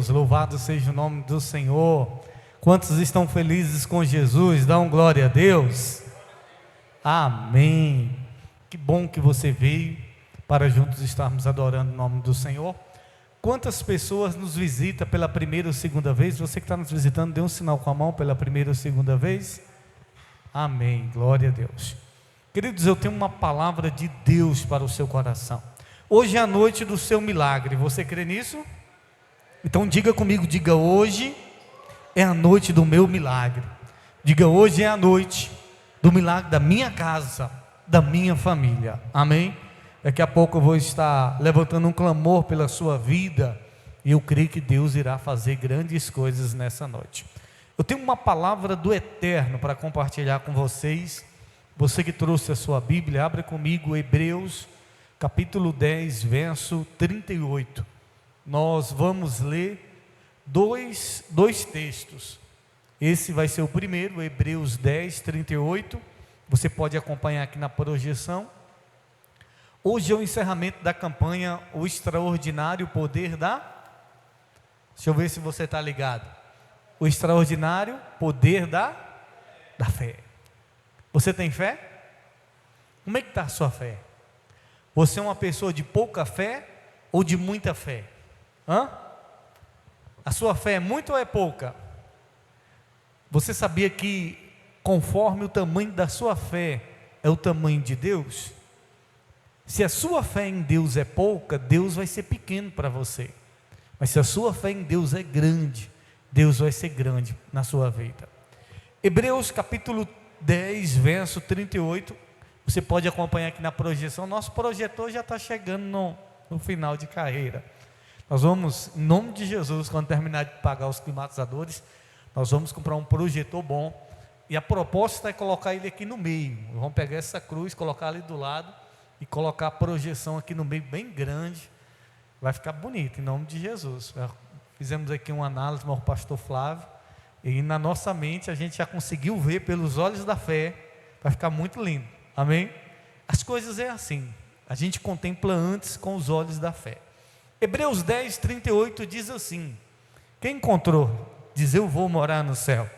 Deus, louvado seja o nome do Senhor. Quantos estão felizes com Jesus? Dão glória a Deus. Amém. Que bom que você veio para juntos estarmos adorando o nome do Senhor. Quantas pessoas nos visitam pela primeira ou segunda vez? Você que está nos visitando, dê um sinal com a mão pela primeira ou segunda vez. Amém, glória a Deus. Queridos, eu tenho uma palavra de Deus para o seu coração. Hoje é a noite do seu milagre, você crê nisso? Então diga comigo, diga: hoje é a noite do meu milagre. Diga: hoje é a noite do milagre da minha casa, da minha família. Amém? Daqui a pouco eu vou estar levantando um clamor pela sua vida, e eu creio que Deus irá fazer grandes coisas nessa noite. Eu tenho uma palavra do Eterno para compartilhar com vocês. Você que trouxe a sua Bíblia, abre comigo Hebreus capítulo 10, verso 38. Nós vamos ler dois textos. Esse vai ser o primeiro, Hebreus 10, 38. Você pode acompanhar aqui na projeção. Hoje é o encerramento da campanha O Extraordinário Poder da... Deixa eu ver se você está ligado. O Extraordinário Poder da Fé. Você tem fé? Como é que está a sua fé? Você é uma pessoa de pouca fé ou de muita fé? A sua fé é muita ou é pouca? Você sabia que conforme o tamanho da sua fé é o tamanho de Deus? Se a sua fé em Deus é pouca, Deus vai ser pequeno para você. Mas se a sua fé em Deus é grande, Deus vai ser grande na sua vida. Hebreus capítulo 10, verso 38. Você pode acompanhar aqui na projeção. Nosso projetor já está chegando no final de carreira. Nós vamos, em nome de Jesus, quando terminar de pagar os climatizadores, nós vamos comprar um projetor bom. E a proposta é colocar ele aqui no meio. Vamos pegar essa cruz, colocar ali do lado e colocar a projeção aqui no meio, bem grande. Vai ficar bonito, em nome de Jesus. Fizemos aqui uma análise com o pastor Flávio, e na nossa mente a gente já conseguiu ver pelos olhos da fé. Vai ficar muito lindo. Amém? As coisas é assim, a gente contempla antes com os olhos da fé. Hebreus 10, 38 diz assim: quem encontrou, diz: eu vou morar no céu.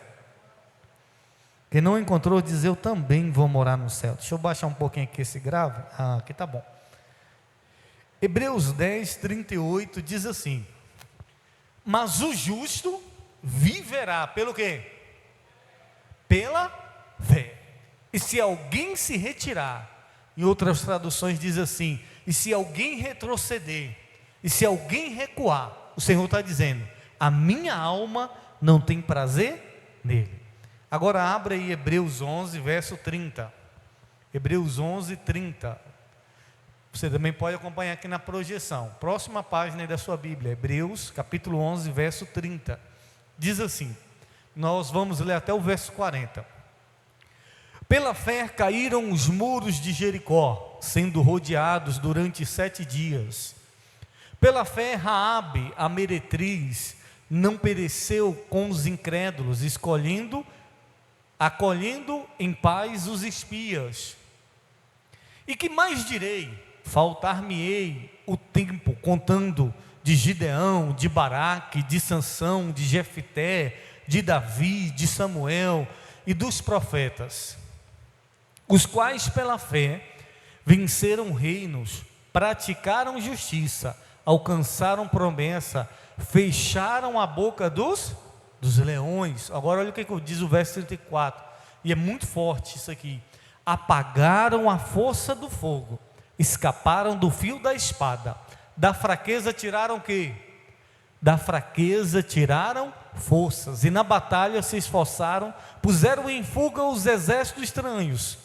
Quem não encontrou, diz: eu também vou morar no céu. Deixa eu baixar um pouquinho aqui esse grave. Aqui tá bom. Hebreus 10, 38 diz assim: mas o justo viverá pelo quê? Pela fé. E se alguém se retirar, em outras traduções diz assim: e se alguém retroceder, e se alguém recuar, o Senhor está dizendo: a minha alma não tem prazer nele. Agora abra aí Hebreus 11, verso 30. Hebreus 11, 30. Você também pode acompanhar aqui na projeção. Próxima página aí da sua Bíblia, Hebreus capítulo 11, verso 30. Diz assim, nós vamos ler até o verso 40. Pela fé caíram os muros de Jericó, sendo rodeados durante 7 dias. Pela fé Raabe, a meretriz, não pereceu com os incrédulos, acolhendo em paz os espias. E que mais direi? Faltar-me-ei o tempo contando de Gideão, de Baraque, de Sansão, de Jefté, de Davi, de Samuel e dos profetas, os quais pela fé venceram reinos, praticaram justiça, alcançaram promessa, fecharam a boca dos leões. Agora olha o que diz o verso 34, e é muito forte isso aqui: apagaram a força do fogo, escaparam do fio da espada, da fraqueza tiraram o quê? Da fraqueza tiraram forças, e na batalha se esforçaram, puseram em fuga os exércitos estranhos.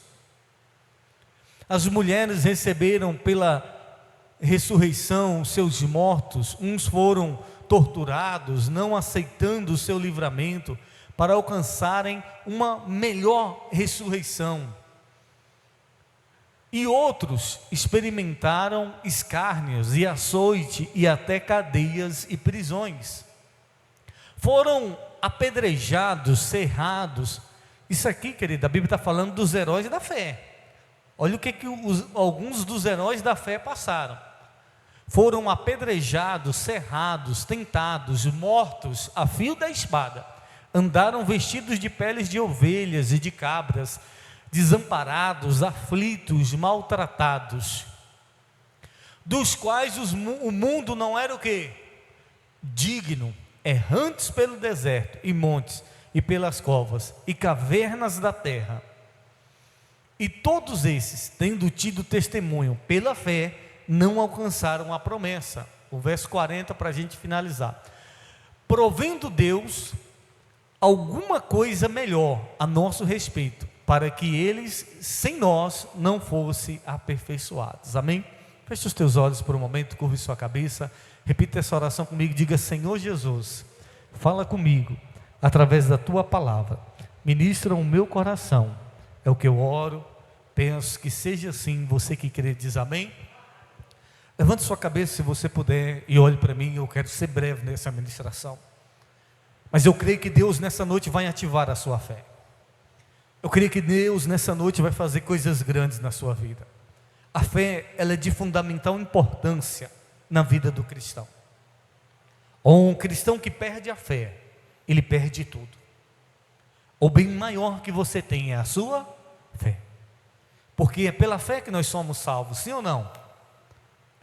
As mulheres receberam pela ressurreição seus mortos, uns foram torturados, não aceitando o seu livramento, para alcançarem uma melhor ressurreição. E outros experimentaram escárnios e açoite e até cadeias e prisões. Foram apedrejados, cerrados. Isso aqui, querida, a Bíblia está falando dos heróis da fé. Olha o que alguns dos heróis da fé passaram. foram apedrejados, cerrados, tentados, mortos a fio da espada, andaram vestidos de peles de ovelhas e de cabras, desamparados, aflitos, maltratados, dos quais o mundo não era o quê? Digno, errantes pelo deserto e montes, e pelas covas e cavernas da terra. E todos esses, tendo tido testemunho pela fé, não alcançaram a promessa. O verso 40 para a gente finalizar. Provendo Deus alguma coisa melhor a nosso respeito, para que eles, sem nós, não fossem aperfeiçoados. Amém? Feche os teus olhos por um momento, curve sua cabeça, repita essa oração comigo, diga: Senhor Jesus, fala comigo, através da tua palavra, ministra o meu coração, é o que eu oro, penso que seja assim. Você que crê diz amém. Levante sua cabeça se você puder e olhe para mim. Eu quero ser breve nessa ministração, mas eu creio que Deus nessa noite vai ativar a sua fé. Eu creio que Deus nessa noite vai fazer coisas grandes na sua vida. A fé, ela é de fundamental importância na vida do cristão. Um cristão que perde a fé, ele perde tudo. O bem maior que você tem é a sua fé, porque é pela fé que nós somos salvos, sim ou não?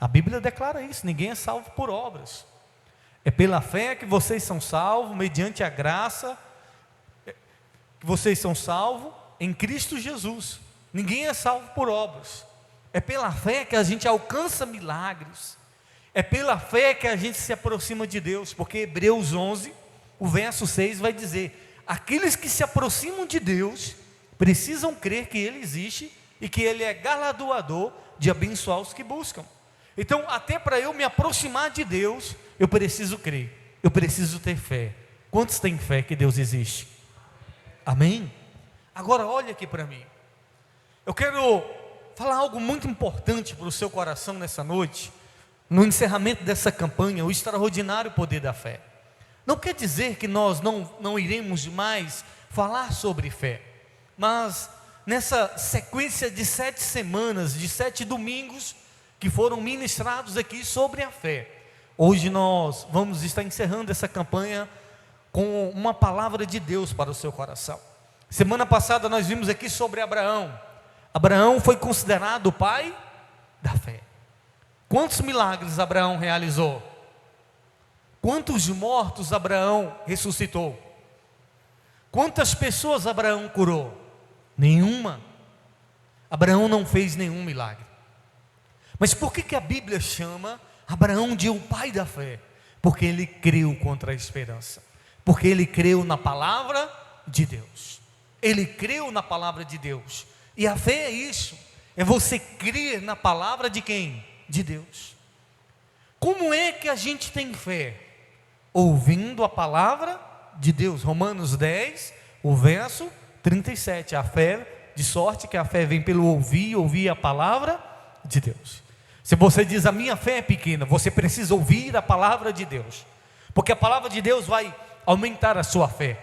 A Bíblia declara isso, ninguém é salvo por obras. É pela fé que vocês são salvos, mediante a graça, que vocês são salvos em Cristo Jesus. Ninguém é salvo por obras. É pela fé que a gente alcança milagres. É pela fé que a gente se aproxima de Deus, porque Hebreus 11, o verso 6 vai dizer: aqueles que se aproximam de Deus precisam crer que Ele existe e que Ele é galardoador de abençoar os que buscam. Então, até para eu me aproximar de Deus, eu preciso crer, eu preciso ter fé. Quantos têm fé que Deus existe? Amém? Agora olha aqui para mim, eu quero falar algo muito importante para o seu coração nessa noite, no encerramento dessa campanha, o extraordinário poder da fé. Não quer dizer que nós não iremos mais falar sobre fé, mas nessa sequência de 7 semanas, de 7 domingos, que foram ministrados aqui sobre a fé, hoje nós vamos estar encerrando essa campanha com uma palavra de Deus para o seu coração. Semana passada nós vimos aqui sobre Abraão. Abraão foi considerado o pai da fé. Quantos milagres Abraão realizou? Quantos mortos Abraão ressuscitou? Quantas pessoas Abraão curou? Nenhuma. Abraão não fez nenhum milagre. Mas por que a Bíblia chama Abraão de o pai da fé? Porque ele creu contra a esperança. Porque ele creu na palavra de Deus. Ele creu na palavra de Deus. E a fé é isso, é você crer na palavra de quem? De Deus. Como é que a gente tem fé? Ouvindo a palavra de Deus. Romanos 10, o verso 37. A fé, de sorte que a fé vem pelo ouvir a palavra de Deus. Se você diz: a minha fé é pequena, você precisa ouvir a palavra de Deus, porque a palavra de Deus vai aumentar a sua fé.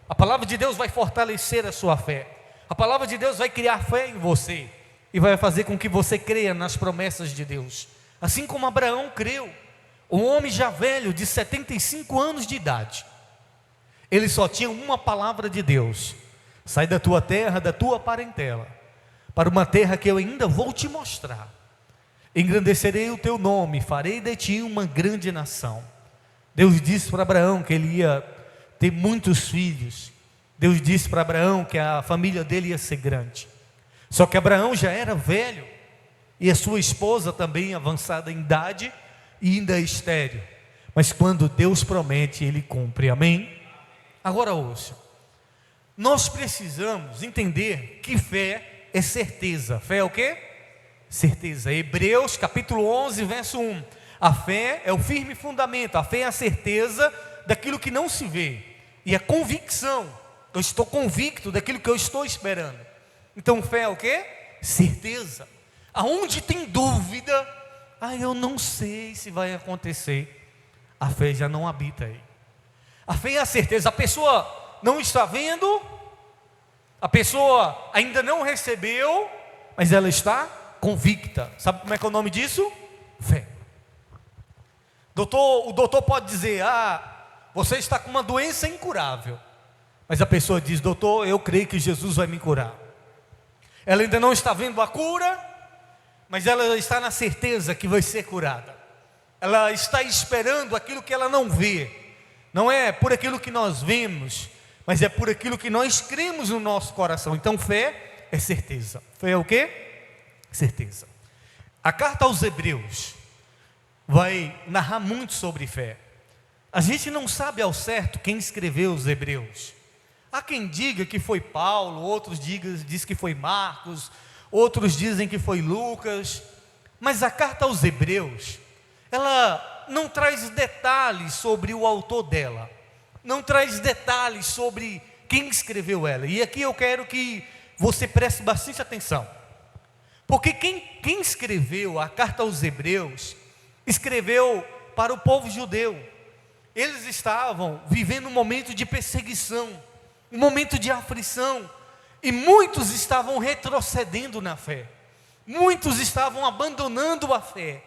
A palavra de Deus vai fortalecer a sua fé. A palavra de Deus vai criar fé em você e vai fazer com que você creia nas promessas de Deus. Assim como Abraão creu, um homem já velho de 75 anos de idade, ele só tinha uma palavra de Deus: sai da tua terra, da tua parentela, para uma terra que eu ainda vou te mostrar. Engrandecerei o teu nome, farei de ti uma grande nação. Deus disse para Abraão que ele ia ter muitos filhos. Deus disse para Abraão que a família dele ia ser grande. Só que Abraão já era velho, e a sua esposa também avançada em idade e ainda estéril. Mas quando Deus promete, Ele cumpre, amém? Agora ouça, nós precisamos entender que fé é certeza. Fé é o quê? Certeza. Hebreus capítulo 11, verso 1. A fé é o firme fundamento, a fé é a certeza daquilo que não se vê, e a convicção, eu estou convicto daquilo que eu estou esperando. Então fé é o quê? Certeza. Aonde tem dúvida, eu não sei se vai acontecer, a fé já não habita aí. A fé é a certeza. A pessoa não está vendo, a pessoa ainda não recebeu, mas ela está convicta. Sabe como é que é o nome disso? Fé. O doutor pode dizer: você está com uma doença incurável. Mas a pessoa diz: doutor, eu creio que Jesus vai me curar. Ela ainda não está vendo a cura, mas ela está na certeza que vai ser curada. Ela está esperando aquilo que ela não vê. Não é por aquilo que nós vemos, mas é por aquilo que nós cremos no nosso coração. Então fé é certeza. Fé é o quê? Certeza. A carta aos Hebreus vai narrar muito sobre fé. A gente não sabe ao certo quem escreveu os Hebreus. Há quem diga que foi Paulo, outros diz que foi Marcos, outros dizem que foi Lucas. Mas a carta aos Hebreus, ela não traz detalhes sobre o autor dela, não traz detalhes sobre quem escreveu ela. E aqui eu quero que você preste bastante atenção, porque quem escreveu a carta aos Hebreus, escreveu para o povo judeu. Eles estavam vivendo um momento de perseguição, um momento de aflição, e muitos estavam retrocedendo na fé, muitos estavam abandonando a fé.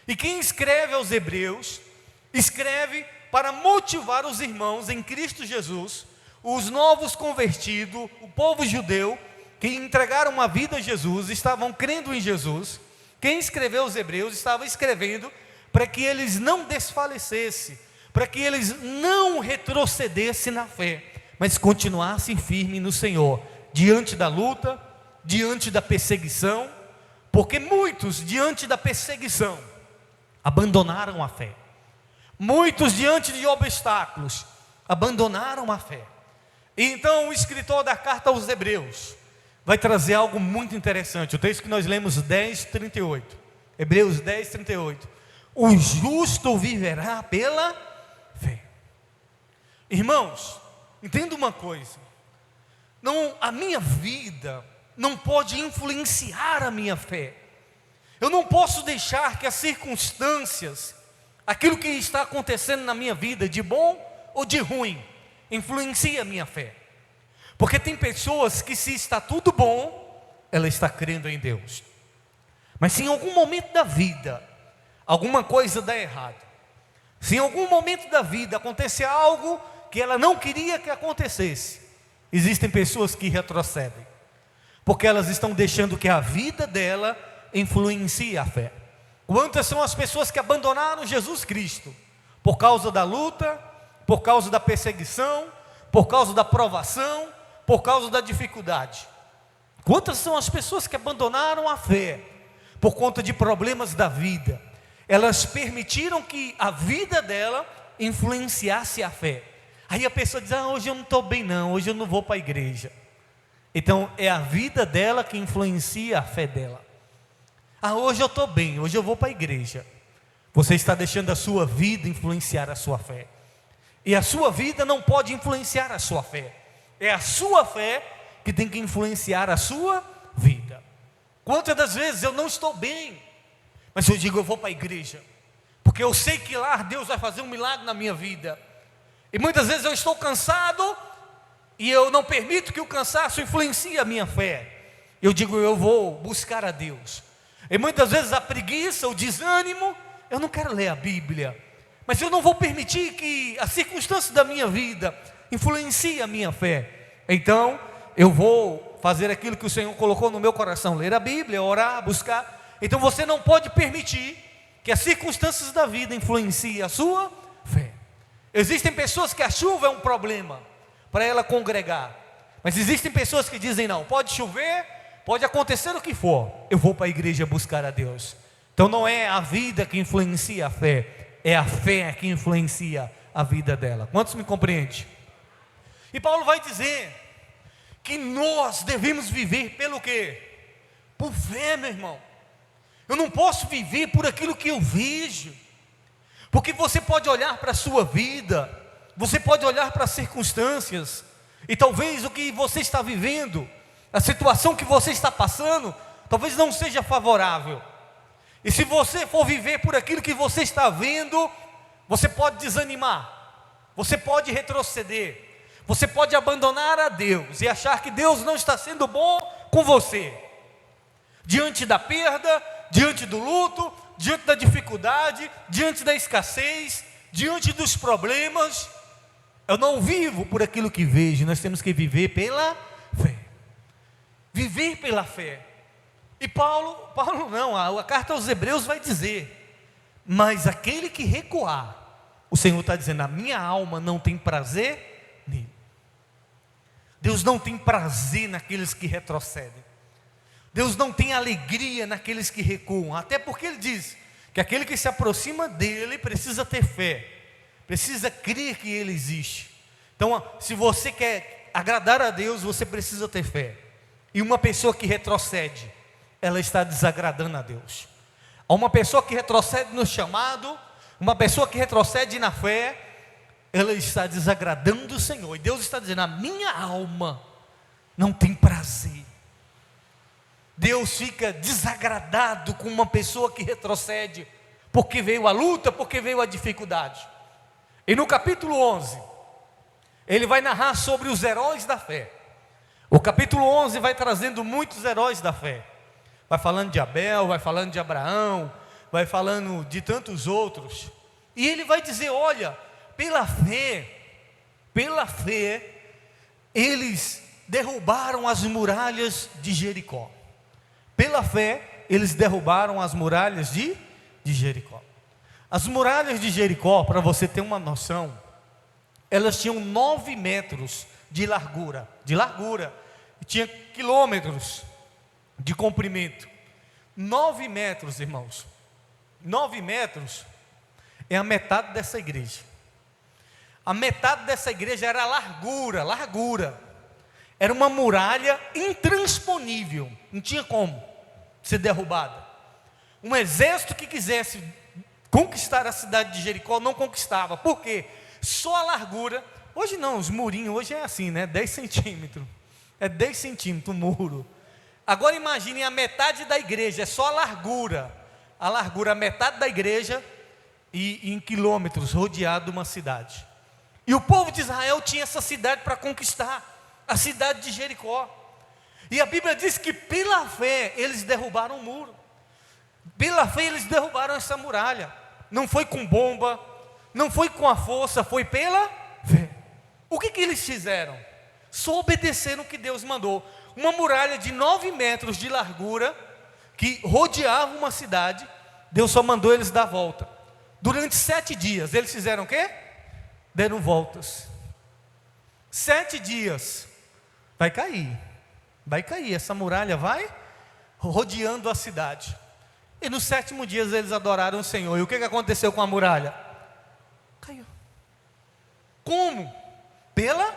E quem escreve aos Hebreus, escreve para motivar os irmãos em Cristo Jesus, os novos convertidos, o povo judeu, que entregaram a vida a Jesus, estavam crendo em Jesus. Quem escreveu os Hebreus estava escrevendo para que eles não desfalecessem, para que eles não retrocedessem na fé, mas continuassem firmes no Senhor, diante da luta, diante da perseguição, porque muitos diante da perseguição abandonaram a fé. Muitos diante de obstáculos abandonaram a fé. E então o escritor da carta aos Hebreus vai trazer algo muito interessante. O texto que nós lemos, 10:38, Hebreus 10:38. O justo viverá pela fé. Irmãos, entenda uma coisa: a minha vida não pode influenciar a minha fé. Eu não posso deixar que as circunstâncias, aquilo que está acontecendo na minha vida, de bom ou de ruim, influencie a minha fé. Porque tem pessoas que, se está tudo bom, ela está crendo em Deus. Mas se em algum momento da vida alguma coisa dá errado, se em algum momento da vida acontecer algo que ela não queria que acontecesse, existem pessoas que retrocedem, porque elas estão deixando que a vida dela influencie a fé. Quantas são as pessoas que abandonaram Jesus Cristo por causa da luta, por causa da perseguição, por causa da provação, por causa da dificuldade? Quantas são as pessoas que abandonaram a fé por conta de problemas da vida? Elas permitiram que a vida dela influenciasse a fé. Aí a pessoa diz: hoje eu não estou bem não, hoje eu não vou para a igreja. Então é a vida dela que influencia a fé dela. Hoje eu estou bem, hoje eu vou para a igreja. Você está deixando a sua vida influenciar a sua fé. E a sua vida não pode influenciar a sua fé. É a sua fé que tem que influenciar a sua vida. Quantas das vezes eu não estou bem, mas eu digo: eu vou para a igreja, porque eu sei que lá Deus vai fazer um milagre na minha vida. E muitas vezes eu estou cansado, e eu não permito que o cansaço influencie a minha fé. Eu digo: eu vou buscar a Deus. E muitas vezes a preguiça, o desânimo, eu não quero ler a Bíblia, mas eu não vou permitir que as circunstâncias da minha vida influenciem a minha fé. Então eu vou fazer aquilo que o Senhor colocou no meu coração: ler a Bíblia, orar, buscar. Então você não pode permitir que as circunstâncias da vida influenciem a sua fé. Existem pessoas que a chuva é um problema para ela congregar, mas existem pessoas que dizem: não, pode chover, pode acontecer o que for, eu vou para a igreja buscar a Deus. Então não é a vida que influencia a fé, é a fé que influencia a vida dela. Quantos me compreendem? E Paulo vai dizer que nós devemos viver pelo quê? Por fé, meu irmão. Eu não posso viver por aquilo que eu vejo, porque você pode olhar para a sua vida, você pode olhar para as circunstâncias, e talvez o que você está vivendo, a situação que você está passando, talvez não seja favorável. E se você for viver por aquilo que você está vendo, você pode desanimar, você pode retroceder, você pode abandonar a Deus e achar que Deus não está sendo bom com você. Diante da perda, diante do luto, diante da dificuldade, diante da escassez, diante dos problemas. Eu não vivo por aquilo que vejo, nós temos que viver pela fé. Viver pela fé. E Paulo não, a carta aos Hebreus vai dizer: mas aquele que recuar, o Senhor está dizendo, a minha alma não tem prazer nele. Deus não tem prazer naqueles que retrocedem. Deus não tem alegria naqueles que recuam. Até porque Ele diz que aquele que se aproxima dEle precisa ter fé, precisa crer que Ele existe. Então, se você quer agradar a Deus, você precisa ter fé. E uma pessoa que retrocede, ela está desagradando a Deus. Uma pessoa que retrocede no chamado, uma pessoa que retrocede na fé, ela está desagradando o Senhor. E Deus está dizendo, a minha alma não tem prazer. Deus fica desagradado com uma pessoa que retrocede, porque veio a luta, porque veio a dificuldade. E no capítulo 11, ele vai narrar sobre os heróis da fé. O capítulo 11 vai trazendo muitos heróis da fé. Vai falando de Abel, vai falando de Abraão, vai falando de tantos outros. E ele vai dizer, olha, pela fé, eles derrubaram as muralhas de Jericó. Pela fé, eles derrubaram as muralhas de Jericó. As muralhas de Jericó, para você ter uma noção, elas tinham 9 metros de largura, e tinha quilômetros de comprimento. 9 metros, irmãos. 9 metros é a metade dessa igreja. A metade dessa igreja era largura. Era uma muralha intransponível, não tinha como ser derrubada. Um exército que quisesse conquistar a cidade de Jericó não conquistava. Por quê? Só a largura. Hoje não, os murinhos, hoje é assim, né? 10 centímetros. É 10 centímetros o muro. Agora imagine a metade da igreja, é só a largura, a metade da igreja e em quilômetros rodeado uma cidade. E o povo de Israel tinha essa cidade para conquistar, a cidade de Jericó. E a Bíblia diz que pela fé eles derrubaram o muro. Pela fé eles derrubaram essa muralha. Não foi com bomba, não foi com a força, foi pela fé. O que eles fizeram? Só obedeceram o que Deus mandou. Uma muralha de 9 metros de largura, que rodeava uma cidade, Deus só mandou eles dar volta. Durante 7 dias, eles fizeram o quê? Deram voltas. 7 dias, vai cair, essa muralha vai rodeando a cidade. E no 7º dia eles adoraram o Senhor. E o que aconteceu com a muralha? Caiu. Como? Pela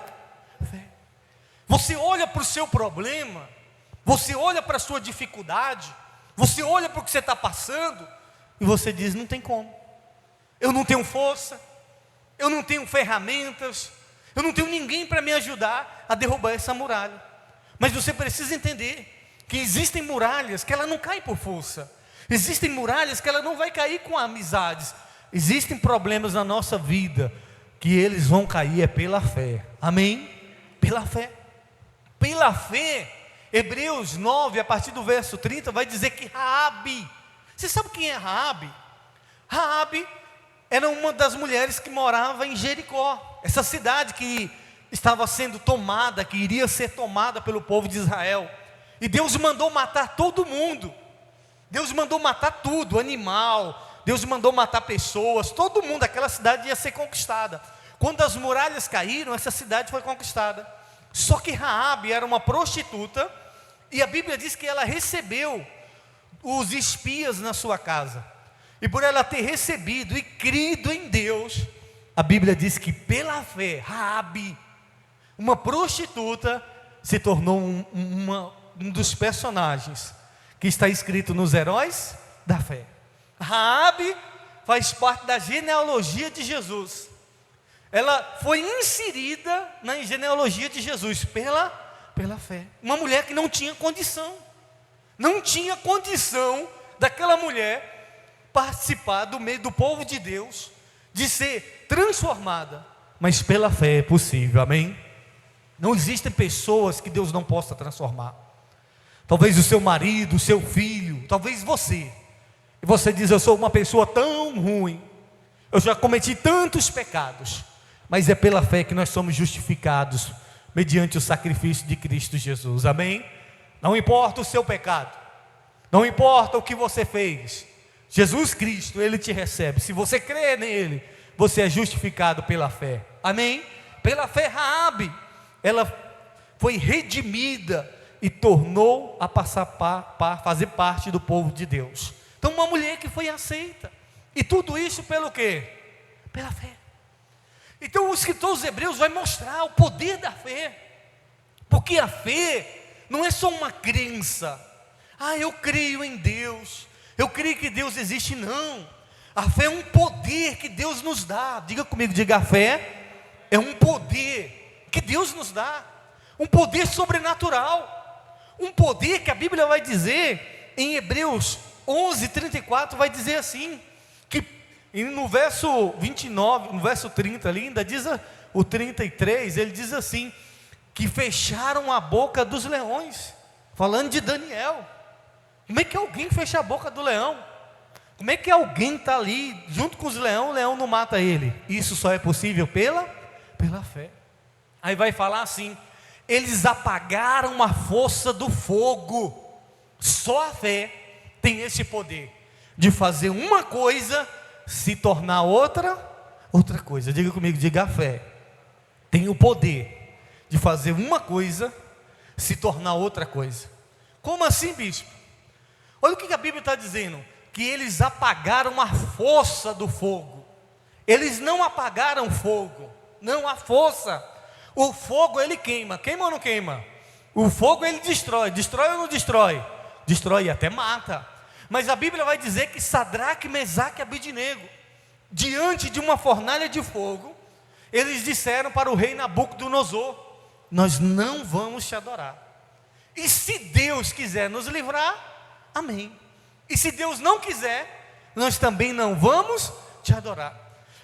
fé. Você olha para o seu problema, você olha para a sua dificuldade, você olha para o que você está passando, e você diz, não tem como. Eu não tenho força, eu não tenho ferramentas, eu não tenho ninguém para me ajudar a derrubar essa muralha. Mas você precisa entender que existem muralhas que ela não cai por força. Existem muralhas que ela não vai cair com amizades. Existem problemas na nossa vida que eles vão cair pela fé. Amém? Pela fé. Pela fé, Hebreus 9, a partir do verso 30, vai dizer que Raabe, você sabe quem é Raabe? Raabe era uma das mulheres que morava em Jericó, essa cidade que estava sendo tomada, que iria ser tomada pelo povo de Israel. E Deus mandou matar todo mundo. Deus mandou matar tudo, animal, Deus mandou matar pessoas, todo mundo, aquela cidade ia ser conquistada. Quando as muralhas caíram, essa cidade foi conquistada. Só que Raabe era uma prostituta, e a Bíblia diz que ela recebeu os espias na sua casa. E por ela ter recebido e crido em Deus, a Bíblia diz que pela fé, Raabe, uma prostituta, se tornou um dos personagens que está escrito nos heróis da fé. Raabe faz parte da genealogia de Jesus. Ela foi inserida na genealogia de Jesus pela fé. Uma mulher que não tinha condição. Não tinha condição daquela mulher participar do meio do povo de Deus, de ser transformada. Mas pela fé é possível, amém? Não existem pessoas que Deus não possa transformar. Talvez o seu marido, o seu filho, talvez você. E você diz: eu sou uma pessoa tão ruim, eu já cometi tantos pecados. Mas é pela fé que nós somos justificados, mediante o sacrifício de Cristo Jesus, amém? Não importa o seu pecado, não importa o que você fez, Jesus Cristo, Ele te recebe. Se você crê nele, você é justificado pela fé, amém? Pela fé, Raabe, ela foi redimida e tornou a fazer parte do povo de Deus. Então, uma mulher que foi aceita, e tudo isso pelo quê? Pela fé. Então, o escritor aos Hebreus vai mostrar o poder da fé, porque a fé não é só uma crença. Eu creio em Deus, eu creio que Deus existe. Não, a fé é um poder que Deus nos dá. Diga comigo, diga: a fé é um poder que Deus nos dá, um poder sobrenatural, um poder que a Bíblia vai dizer em Hebreus 11:34, vai dizer assim, que no verso 29, no verso 30 ali, ainda diz o 33, ele diz assim, que fecharam a boca dos leões, falando de Daniel. Como é que alguém fecha a boca do leão? Como é que alguém está ali junto com os leões, o leão não mata ele? Isso só é possível pela fé. Aí vai falar assim: eles apagaram a força do fogo. Só a fé tem esse poder de fazer uma coisa se tornar outra coisa. Diga comigo, diga: a fé tem o poder de fazer uma coisa se tornar outra coisa. Como assim, bispo? Olha o que a Bíblia está dizendo: que eles apagaram a força do fogo. Eles não apagaram o fogo, não, a força. O fogo ele queima ou não queima? O fogo ele destrói ou não destrói? Destrói e até mata. Mas a Bíblia vai dizer que Sadraque, Mesaque e Abednego, diante de uma fornalha de fogo, eles disseram para o rei Nabucodonosor: nós não vamos te adorar. E se Deus quiser nos livrar, amém. E se Deus não quiser, nós também não vamos te adorar.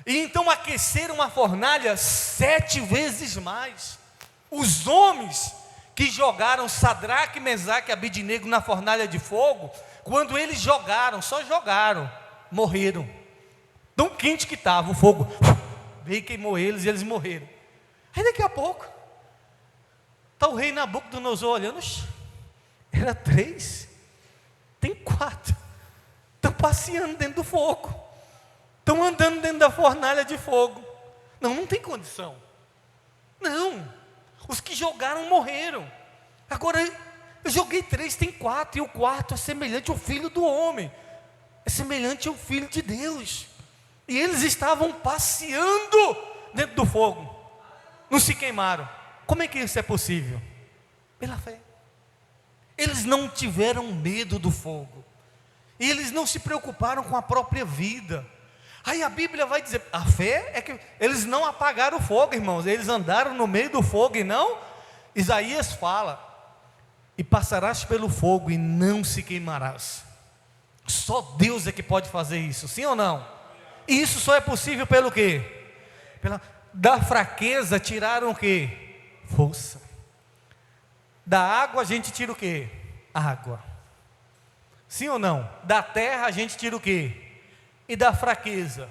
E então aqueceram a fornalha 7 vezes mais. Os homens que jogaram Sadraque, Mesaque e Abednego na fornalha de fogo, quando eles jogaram, só jogaram, morreram. Tão quente que estava o fogo, veio, queimou eles e eles morreram. Aí daqui a pouco está o rei Nabucodonosor olhando: era 3, tem 4, estão passeando dentro do fogo, estão andando dentro da fornalha de fogo. Não tem condição. Não, os que jogaram morreram. Agora eu joguei 3, tem 4, e o quarto é semelhante ao Filho do Homem, é semelhante ao Filho de Deus. E eles estavam passeando dentro do fogo, não se queimaram. Como é que isso é possível? Pela fé. Eles não tiveram medo do fogo, e eles não se preocuparam com a própria vida. Aí a Bíblia vai dizer, a fé é que eles não apagaram o fogo, irmãos, eles andaram no meio do fogo e não. Isaías fala: e passarás pelo fogo e não se queimarás. Só Deus é que pode fazer isso, sim ou não? E isso só é possível pelo quê? Da fraqueza tiraram o quê? Força. Da água a gente tira o quê? Água. Sim ou não? Da terra a gente tira o quê? E da fraqueza.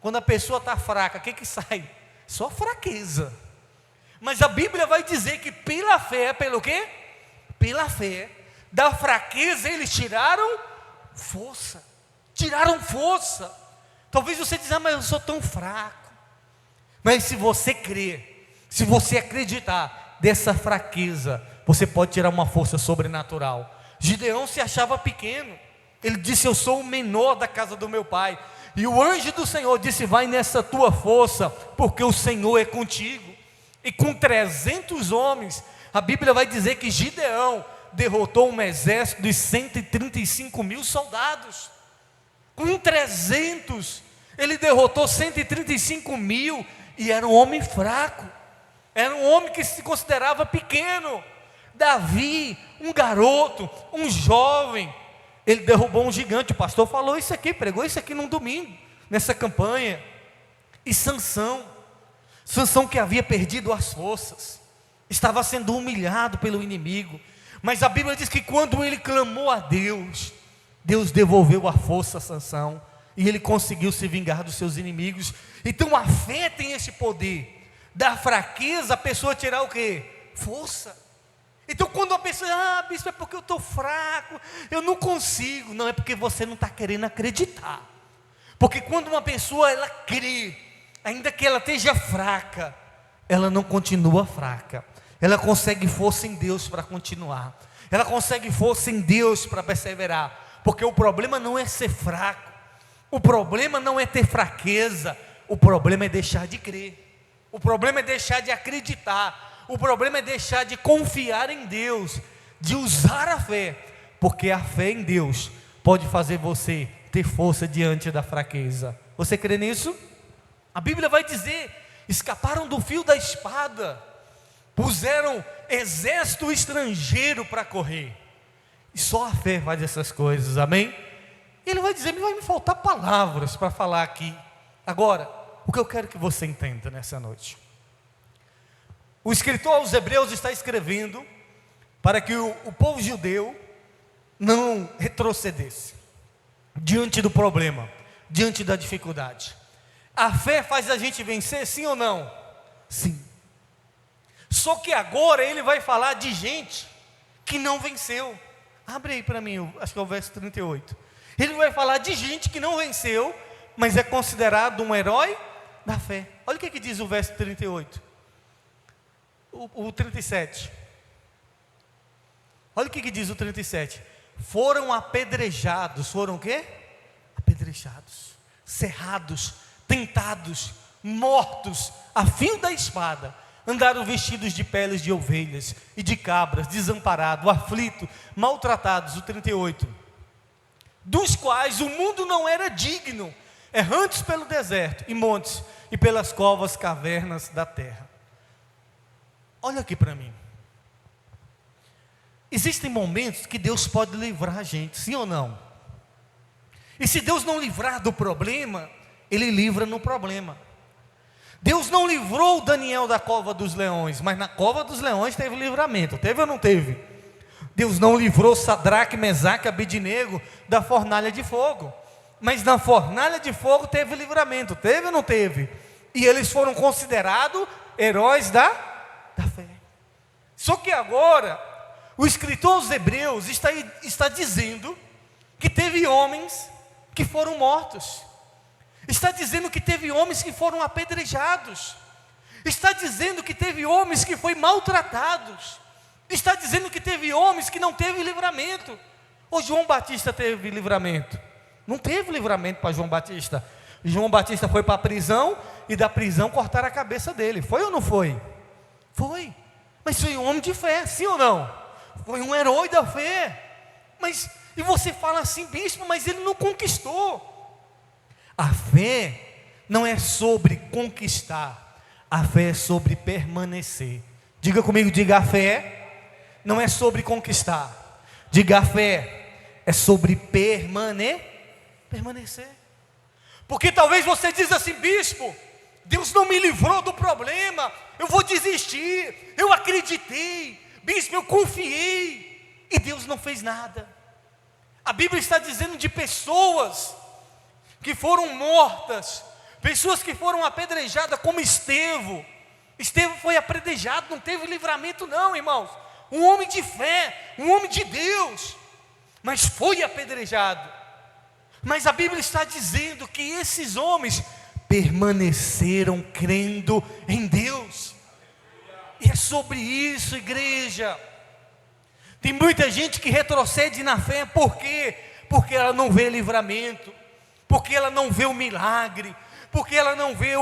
Quando a pessoa está fraca, o que sai? Só fraqueza. Mas a Bíblia vai dizer que pela fé, pelo quê? Pela fé, da fraqueza eles tiraram força. Tiraram força. Talvez você diga: mas eu sou tão fraco. Mas se você crer, se você acreditar, dessa fraqueza você pode tirar uma força sobrenatural. Gideão se achava pequeno. Ele disse: eu sou o menor da casa do meu pai. E o anjo do Senhor disse: vai nessa tua força, porque o Senhor é contigo. E com 300 homens, a Bíblia vai dizer que Gideão derrotou um exército de 135 mil soldados. Com 300, ele derrotou 135 mil, e era um homem fraco, era um homem que se considerava pequeno. Davi, um garoto, um jovem, ele derrubou um gigante. O pastor falou isso aqui, pregou isso aqui num domingo, nessa campanha. E Sansão que havia perdido as forças, estava sendo humilhado pelo inimigo, mas a Bíblia diz que quando ele clamou a Deus, Deus devolveu a força a Sansão, e ele conseguiu se vingar dos seus inimigos. Então a fé tem esse poder, da fraqueza a pessoa tirar o quê? Força. Então quando a pessoa, bispo, é porque eu estou fraco, eu não consigo. Não, é porque você não está querendo acreditar. Porque quando uma pessoa, ela crê, ainda que ela esteja fraca, ela não continua fraca. Ela consegue força em Deus para continuar. Ela consegue força em Deus para perseverar. Porque o problema não é ser fraco. O problema não é ter fraqueza. O problema é deixar de crer. O problema é deixar de acreditar. O problema é deixar de confiar em Deus, de usar a fé. Porque a fé em Deus pode fazer você ter força diante da fraqueza. Você crê nisso? A Bíblia vai dizer: escaparam do fio da espada, puseram exército estrangeiro para correr. E só a fé faz essas coisas, amém? Ele vai dizer: vai me faltar palavras para falar aqui. Agora, o que eu quero que você entenda nessa noite, o escritor aos Hebreus está escrevendo para que o povo judeu não retrocedesse diante do problema, diante da dificuldade. A fé faz a gente vencer, sim ou não? Sim. Só que agora ele vai falar de gente que não venceu. Abre aí para mim, acho que é o verso 38. Ele vai falar de gente que não venceu, mas é considerado um herói da fé. Olha o que diz o verso 38. O 37. Olha o que diz o 37. Foram apedrejados. Foram o quê? Apedrejados, cerrados, tentados, mortos a fio da espada. Andaram vestidos de peles de ovelhas e de cabras, desamparados, aflitos, maltratados. O 38. Dos quais o mundo não era digno, errantes pelo deserto e montes e pelas covas, cavernas da terra. Olha aqui para mim. Existem momentos que Deus pode livrar a gente, sim ou não? E se Deus não livrar do problema, Ele livra no problema. Deus não livrou Daniel da cova dos leões, mas na cova dos leões teve livramento. Teve ou não teve? Deus não livrou Sadraque, Mesaque e Abednego da fornalha de fogo, mas na fornalha de fogo teve livramento. Teve ou não teve? E eles foram considerados heróis da fé. Só que agora o escritor aos Hebreus está dizendo que teve homens que foram mortos. Está dizendo que teve homens que foram apedrejados. Está dizendo que teve homens que foram maltratados. Está dizendo que teve homens que não teve livramento. Ô, João Batista teve livramento? Não teve livramento para João Batista. João Batista foi para a prisão e da prisão cortaram a cabeça dele. Foi ou não foi? Foi. Mas foi um homem de fé, sim ou não? Foi um herói da fé. Mas, e você fala assim, bispo, mas ele não conquistou. A fé não é sobre conquistar, a fé é sobre permanecer. Diga comigo, diga: a fé não é sobre conquistar, diga: a fé é sobre permanecer. Porque talvez você diz assim: bispo, Deus não me livrou do problema, eu vou desistir, eu acreditei, bispo, eu confiei, e Deus não fez nada. A Bíblia está dizendo de pessoas que foram mortas, pessoas que foram apedrejadas, como Estevão. Estevão foi apedrejado, não teve livramento não, irmãos. Um homem de fé, um homem de Deus, mas foi apedrejado. Mas a Bíblia está dizendo que esses homens permaneceram crendo em Deus. E é sobre isso, igreja. Tem muita gente que retrocede na fé, por quê? Porque ela não vê livramento, porque ela não vê o milagre, porque ela não vê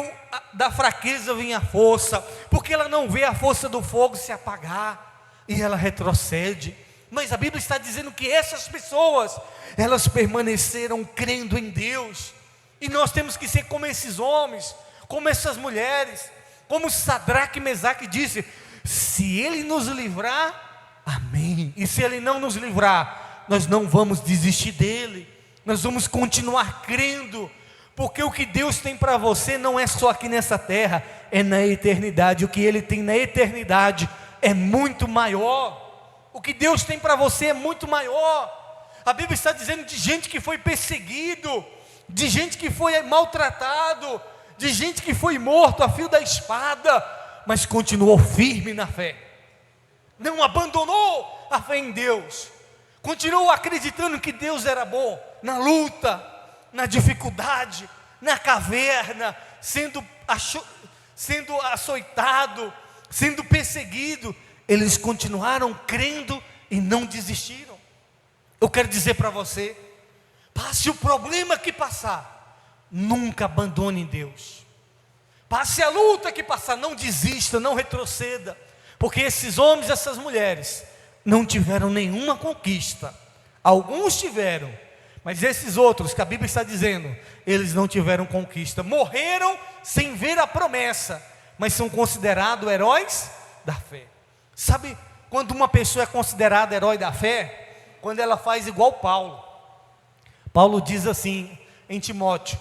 da fraqueza vir a força, porque ela não vê a força do fogo se apagar, e ela retrocede. Mas a Bíblia está dizendo que essas pessoas, elas permaneceram crendo em Deus. E nós temos que ser como esses homens, como essas mulheres, como Sadraque e Mesaque disse: se Ele nos livrar, amém. E se Ele não nos livrar, nós não vamos desistir dEle, nós vamos continuar crendo, porque o que Deus tem para você não é só aqui nessa terra, é na eternidade. O que Ele tem na eternidade é muito maior. O que Deus tem para você é muito maior. A Bíblia está dizendo de gente que foi perseguido, de gente que foi maltratado, de gente que foi morto a fio da espada, mas continuou firme na fé, não abandonou a fé em Deus, continuou acreditando que Deus era bom, na luta, na dificuldade, na caverna, sendo açoitado, sendo perseguido, eles continuaram crendo e não desistiram. Eu quero dizer para você, passe o problema que passar, nunca abandone Deus. Passe a luta que passar, não desista, não retroceda, porque esses homens, essas mulheres, não tiveram nenhuma conquista. Alguns tiveram, mas esses outros que a Bíblia está dizendo, eles não tiveram conquista, morreram sem ver a promessa, mas são considerados heróis da fé. Sabe quando uma pessoa é considerada herói da fé? Quando ela faz igual Paulo. Paulo diz assim em Timóteo: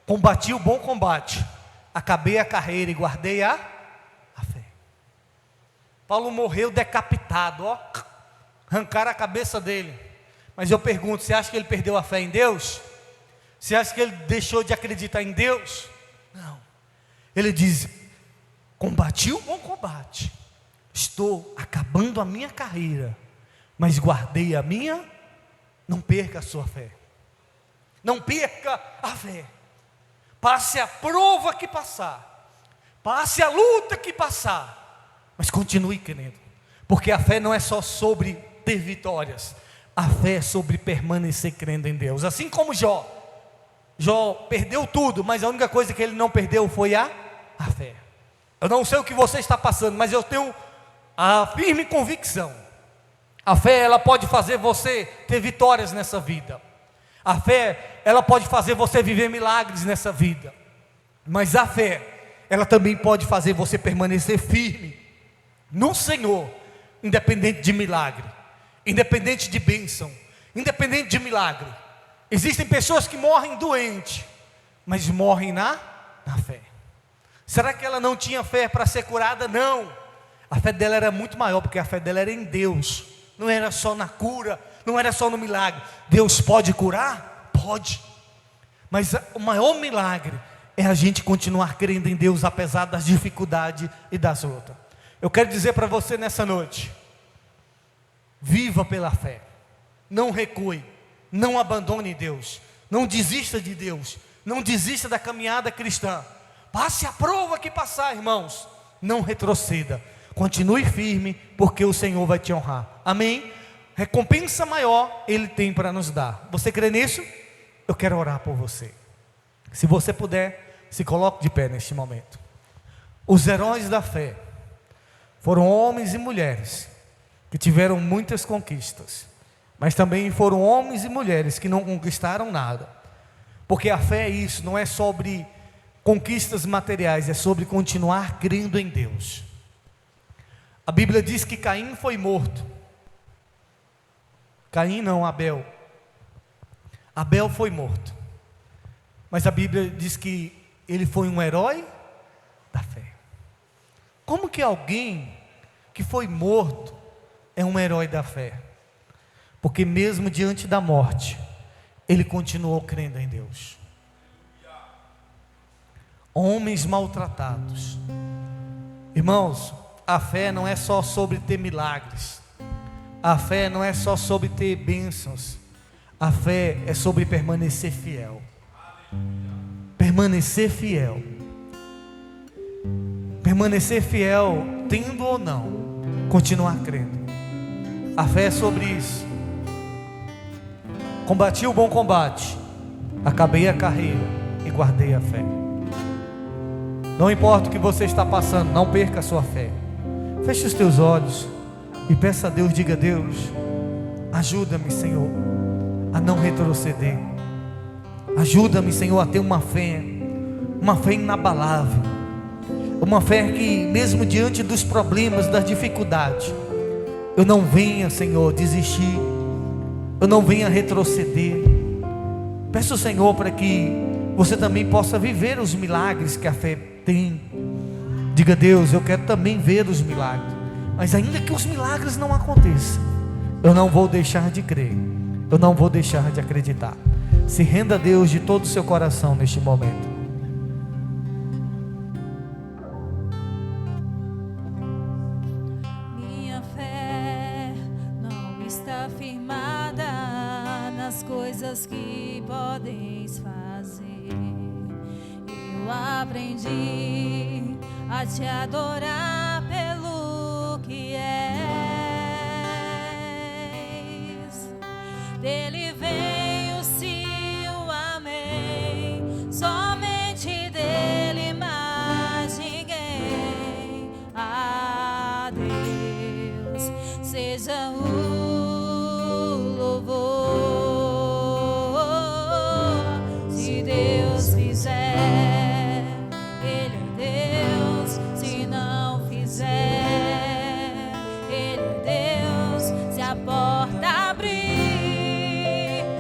combati o bom combate, acabei a carreira e guardei a fé. Paulo morreu decapitado, arrancaram a cabeça dele. Mas eu pergunto, você acha que ele perdeu a fé em Deus? Você acha que ele deixou de acreditar em Deus? Não. Ele diz: combati o bom combate, estou acabando a minha carreira, mas guardei a minha. Não perca a sua fé, não perca a fé. Passe a prova que passar, passe a luta que passar, mas continue crendo, porque a fé não é só sobre ter vitórias, a fé é sobre permanecer crendo em Deus. Assim como Jó perdeu tudo, mas a única coisa que ele não perdeu foi a fé. Eu não sei o que você está passando, mas eu tenho a firme convicção, a fé, ela pode fazer você ter vitórias nessa vida. A fé, ela pode fazer você viver milagres nessa vida. Mas a fé, ela também pode fazer você permanecer firme no Senhor, independente de milagre, independente de bênção, independente de milagre. Existem pessoas que morrem doentes, mas morrem na fé. Será que ela não tinha fé para ser curada? Não. A fé dela era muito maior, porque a fé dela era em Deus. Não era só na cura, não era só no milagre. Deus pode curar? Pode. Mas o maior milagre é a gente continuar crendo em Deus, apesar das dificuldades e das lutas. Eu quero dizer para você nessa noite: viva pela fé, não recue, não abandone Deus, não desista de Deus, não desista da caminhada cristã. Passe a prova que passar, irmãos, não retroceda, continue firme, porque o Senhor vai te honrar. Amém? Recompensa maior Ele tem para nos dar. Você crê nisso? Eu quero orar por você. Se você puder, se coloque de pé neste momento. Os heróis da fé foram homens e mulheres que tiveram muitas conquistas, mas também foram homens e mulheres que não conquistaram nada, porque a fé é isso, não é sobre conquistas materiais, é sobre continuar crendo em Deus. A Bíblia diz que Caim foi morto. Caim não, Abel. Abel foi morto, mas a Bíblia diz que ele foi um herói da fé. Como que alguém que foi morto é um herói da fé? Porque mesmo diante da morte, ele continuou crendo em Deus. Homens maltratados. Irmãos, a fé não é só sobre ter milagres, a fé não é só sobre ter bênçãos, a fé é sobre permanecer fiel. Permanecer fiel. Permanecer fiel, tendo ou não, continuar crendo. A fé é sobre isso. Combati o bom combate, acabei a carreira e guardei a fé. Não importa o que você está passando, não perca a sua fé. Feche os teus olhos e peça a Deus, diga: Deus, ajuda-me, Senhor, a não retroceder. Ajuda-me, Senhor, a ter uma fé inabalável, uma fé que mesmo diante dos problemas, das dificuldades, eu não venha, Senhor, desistir, eu não venha retroceder. Peço ao Senhor para que você também possa viver os milagres que a fé tem. Diga: Deus, eu quero também ver os milagres, mas ainda que os milagres não aconteçam, eu não vou deixar de crer, eu não vou deixar de acreditar. Se renda a Deus de todo o seu coração neste momento. Minha fé não está firmada nas coisas que podes fazer. Eu aprendi a te adorar pelo que és. Dele vem o sim, o amém, somente dele, mais ninguém. A Deus seja o louvor. Se Deus fizer, Ele é Deus. Se não fizer, Ele é Deus. Se a porta abrir,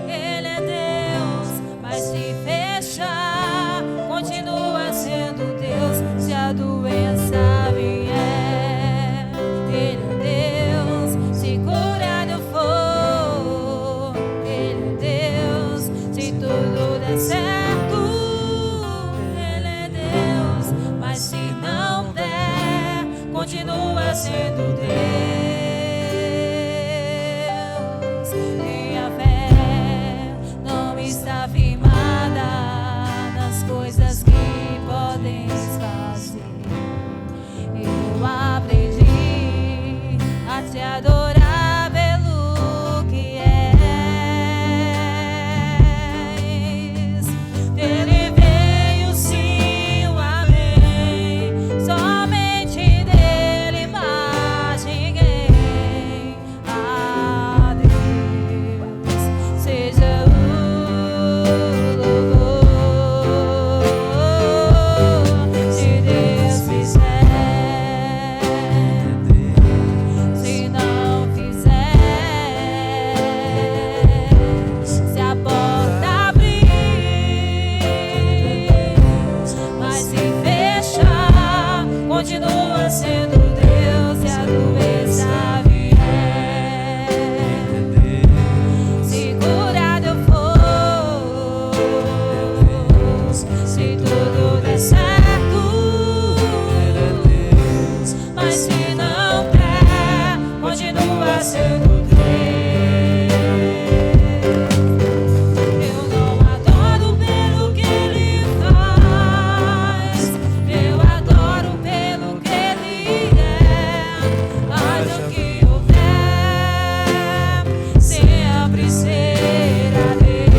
Ele é Deus. Mas se fechar, continua sendo Deus. Se a doença vier, Ele é Deus. Se curar eu for, Ele é Deus. Se tudo der certo, Ele é Deus. Mas se não der, continua sendo Deus. Minha fé não está firmada nas coisas que podes fazer. Eu aprendi a te adorar pelo que és. Dele veio sim, o amém, somente dele, mais ninguém. A Deus seja o louvor. Se Deus fizer, se não fizer, se a porta abrir, mas se fechar, continua sendo Deus. Se a doença vier, se curado eu for, se tudo der certo, mas se não der, continua sendo Deus. Eu não adoro pelo que Ele faz, eu adoro pelo que Ele é. Haja o que houver, sempre será Deus.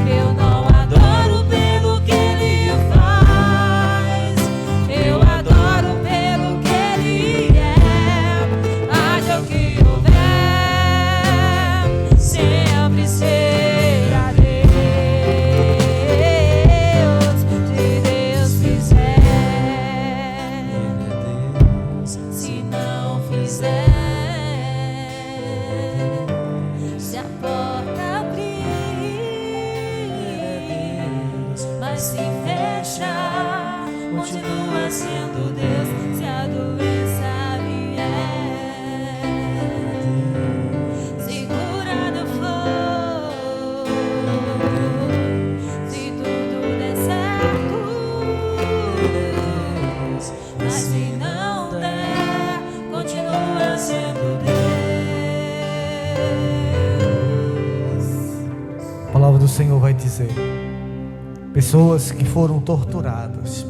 Eu não adoro pelo que Ele faz, eu adoro pelo que Ele é. Haja o que houver, sempre será Deus. Se Deus fizer, se não fizer, se a porta abrir, mas se fechar, continua sendo Deus. Se a doença vier, se curado for, se tudo der certo, mas se não der, continua sendo Deus. A palavra do Senhor vai dizer: pessoas que foram torturadas,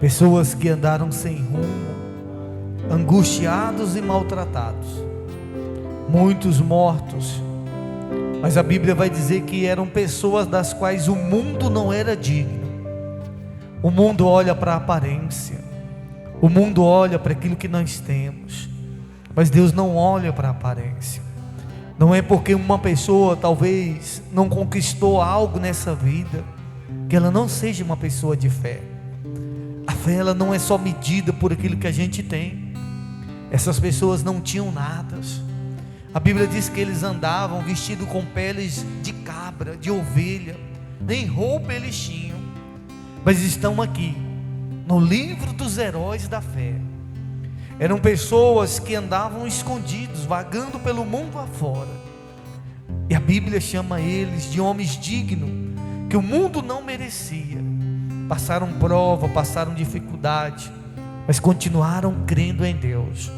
pessoas que andaram sem rumo, angustiados e maltratados, muitos mortos, mas a Bíblia vai dizer que eram pessoas das quais o mundo não era digno. O mundo olha para a aparência, o mundo olha para aquilo que nós temos, mas Deus não olha para a aparência. Não é porque uma pessoa talvez não conquistou algo nessa vida que ela não seja uma pessoa de fé. A fé, ela não é só medida por aquilo que a gente tem. Essas pessoas não tinham nada. A Bíblia diz que eles andavam vestidos com peles de cabra, de ovelha, nem roupa eles tinham, mas estão aqui no livro dos heróis da fé. Eram pessoas que andavam escondidos, vagando pelo mundo afora. E a Bíblia chama eles de homens dignos, que o mundo não merecia. Passaram prova, passaram dificuldade, mas continuaram crendo em Deus.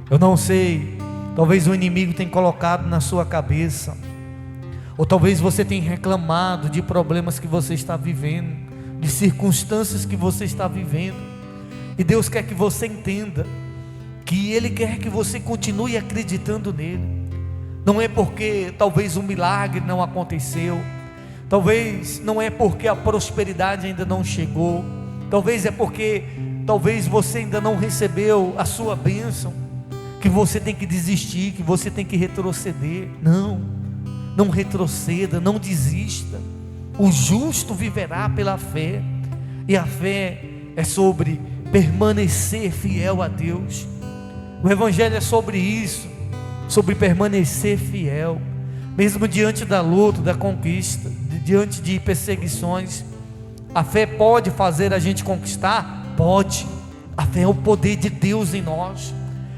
Eu não sei, talvez o inimigo tenha colocado na sua cabeça, ou talvez você tenha reclamado de problemas que você está vivendo, de circunstâncias que você está vivendo, e Deus quer que você entenda que Ele quer que você continue acreditando nele. Não é porque talvez um milagre não aconteceu, talvez não é porque a prosperidade ainda não chegou, talvez é porque talvez você ainda não recebeu a sua bênção, que você tem que desistir, que você tem que retroceder. Não retroceda, não desista. O justo viverá pela fé, e a fé é sobre permanecer fiel a Deus. O Evangelho é sobre isso, sobre permanecer fiel, mesmo diante da luta, da conquista, diante de perseguições. A fé pode fazer a gente conquistar? Pode. A fé é o poder de Deus em nós.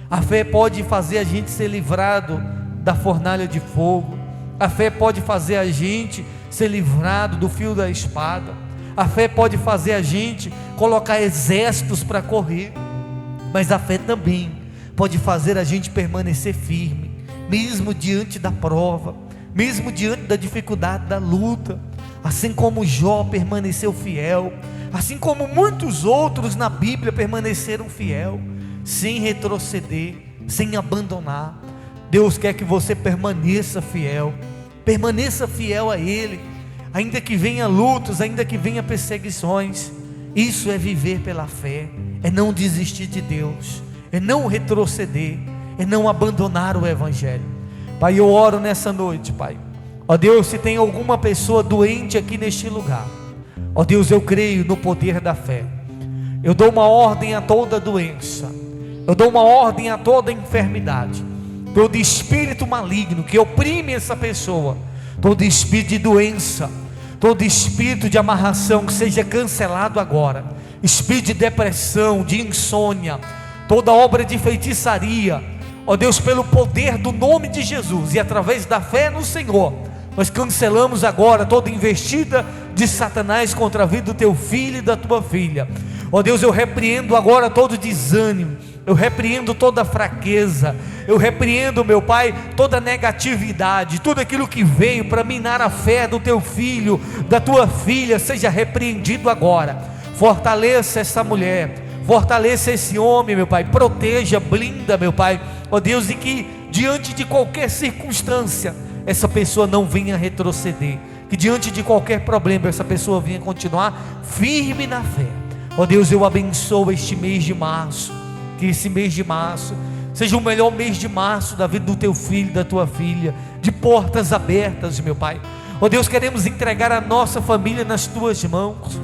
A fé pode fazer a gente ser livrado da fornalha de fogo. A fé pode fazer a gente ser livrado do fio da espada. A fé pode fazer a gente colocar exércitos para correr. Mas a fé também pode fazer a gente permanecer firme, mesmo diante da prova, mesmo diante da dificuldade da luta. Assim como Jó permaneceu fiel, assim como muitos outros na Bíblia permaneceram fiel, sem retroceder, sem abandonar. Deus quer que você permaneça fiel a Ele, ainda que venha lutas, ainda que venha perseguições. Isso é viver pela fé, é não desistir de Deus, é não retroceder, é não abandonar o Evangelho. Pai, eu oro nessa noite, Pai, ó Deus, se tem alguma pessoa doente aqui neste lugar, ó Deus, eu creio no poder da fé. Eu dou uma ordem a toda doença, eu dou uma ordem a toda enfermidade, todo espírito maligno que oprime essa pessoa, todo espírito de doença, todo espírito de amarração que seja cancelado agora, espírito de depressão, de insônia, toda obra de feitiçaria, ó Deus, pelo poder do nome de Jesus e através da fé no Senhor, nós cancelamos agora toda investida de Satanás contra a vida do teu filho e da tua filha. Ó Deus, eu repreendo agora todo desânimo, eu repreendo toda fraqueza, eu repreendo, meu Pai, toda negatividade, tudo aquilo que veio para minar a fé do teu filho, da tua filha, seja repreendido agora. Fortaleça essa mulher, fortaleça esse homem, meu Pai, proteja, blinda, meu Pai, ó Deus, e que diante de qualquer circunstância, essa pessoa não venha retroceder, que diante de qualquer problema, essa pessoa venha continuar firme na fé. Ó Deus, eu abençoo este mês de março, que esse mês de março seja o melhor mês de março da vida do teu filho, da tua filha, de portas abertas, meu Pai. Ó Deus, queremos entregar a nossa família nas tuas mãos,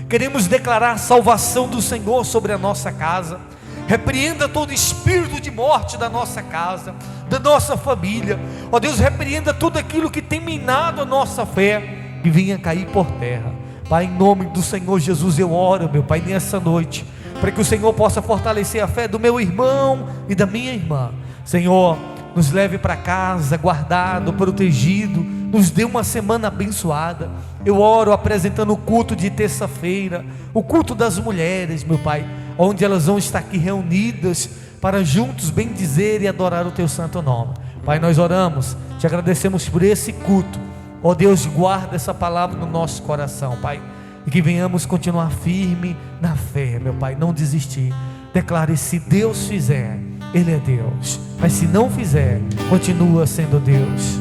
queremos declarar a salvação do Senhor sobre a nossa casa. Repreenda todo espírito de morte da nossa casa, da nossa família. Ó Deus, repreenda tudo aquilo que tem minado a nossa fé, que venha cair por terra. Pai, em nome do Senhor Jesus, eu oro, meu Pai, nessa noite, para que o Senhor possa fortalecer a fé do meu irmão e da minha irmã. Senhor, nos leve para casa, guardado, protegido, nos dê uma semana abençoada. Eu oro apresentando o culto de terça-feira, o culto das mulheres, meu Pai, onde elas vão estar aqui reunidas, para juntos bendizer e adorar o teu santo nome. Pai, nós oramos, te agradecemos por esse culto. Ó Deus, guarda essa palavra no nosso coração, Pai, e que venhamos continuar firme na fé, meu Pai, não desistir. Declare: se Deus fizer, Ele é Deus, mas se não fizer, continua sendo Deus.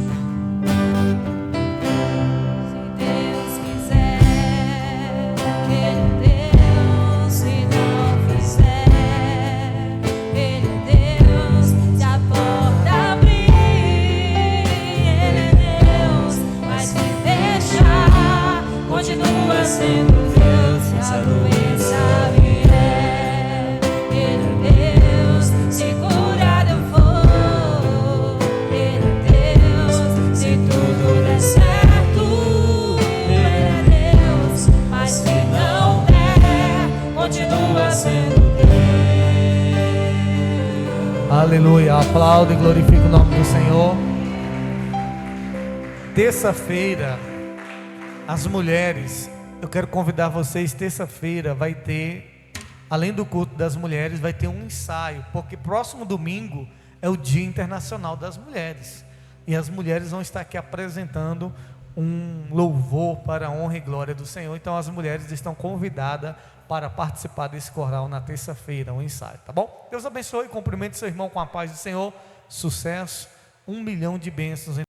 Continua sendo Deus. Aleluia. Aplaude e glorifique o nome do Senhor. Terça-feira, as mulheres, eu quero convidar vocês. Terça-feira vai ter, além do culto das mulheres, vai ter um ensaio, porque próximo domingo é o Dia Internacional das Mulheres, e as mulheres vão estar aqui apresentando um louvor para a honra e glória do Senhor. Então as mulheres estão convidadas para participar desse coral na terça-feira, um ensaio, tá bom? Deus abençoe, cumprimente seu irmão com a paz do Senhor, sucesso, 1 milhão de bênçãos.